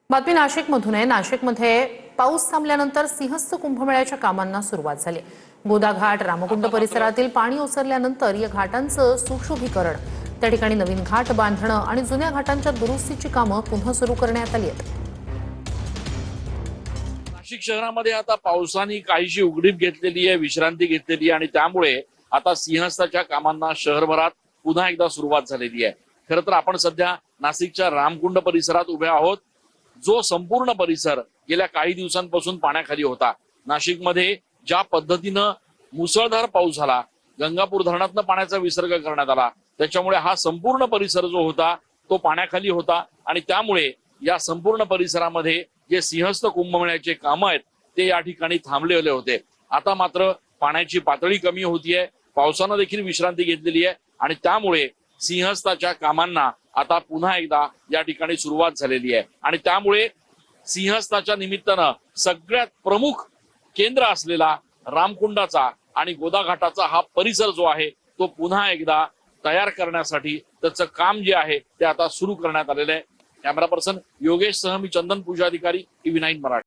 बातमी नाशिकमधून आहे। नाशिकमध्ये पाऊस थांबल्यानंतर सिंहस्थ कुंभमेळ्याच्या कामांना सुरुवात झाली। गोदा घाट रामकुंड परिसरातील पाणी ओसरल्यानंतर या घाटांचं सुशोभीकरण, त्या ठिकाणी नवीन घाट बांधणं आणि जुन्या घाटांच्या दुरुस्तीची कामं पुन्हा सुरू करण्यात आली आहेत। नाशिक शहरामध्ये आता पावसाने काहीशी उघडीप घेतलेली आहे, विश्रांती घेतलेली आहे आणि त्यामुळे आता सिंहस्थाच्या कामांना शहरभरात पुन्हा एकदा सुरुवात झालेली आहे। खरं तर आपण सध्या नाशिकच्या रामकुंड परिसरात उभे आहोत, जो संपूर्ण परिसर गेल्या काही दिवसांपासून पाण्याखाली होता। नाशिकमध्ये ज्या पद्धतीनं मुसळधार पाऊस झाला, गंगापूर धरणातनं पाण्याचा विसर्ग करण्यात आला, त्याच्यामुळे हा संपूर्ण परिसर जो होता तो पाण्याखाली होता आणि त्यामुळे या संपूर्ण परिसरामध्ये जे सिंहस्थ कुंभमेळ्याचे काम आहेत ते या ठिकाणी थांबलेले होते। आता मात्र पाण्याची पातळी कमी होतीये, पावसानं देखील विश्रांती घेतलेली आहे आणि त्यामुळे सिंहस्थाच्या कामांना आता पुन्हा एकदा या ठिकाणी सुरुवात झालेली आहे आणि त्यामुळे सिंहस्थाच्या निमित्तानं सगळ्यात प्रमुख केंद्र असलेला रामकुंडाचा आणि गोदा घाटाचा हा परिसर जो आहे तो पुन्हा एकदा तयार करण्यासाठी त्याचं काम जे आहे ते आता सुरू करण्यात आलेलं आहे। कॅमेरा पर्सन योगेश सह मी चंदन पूजा अधिकारी, TV9 मराठी।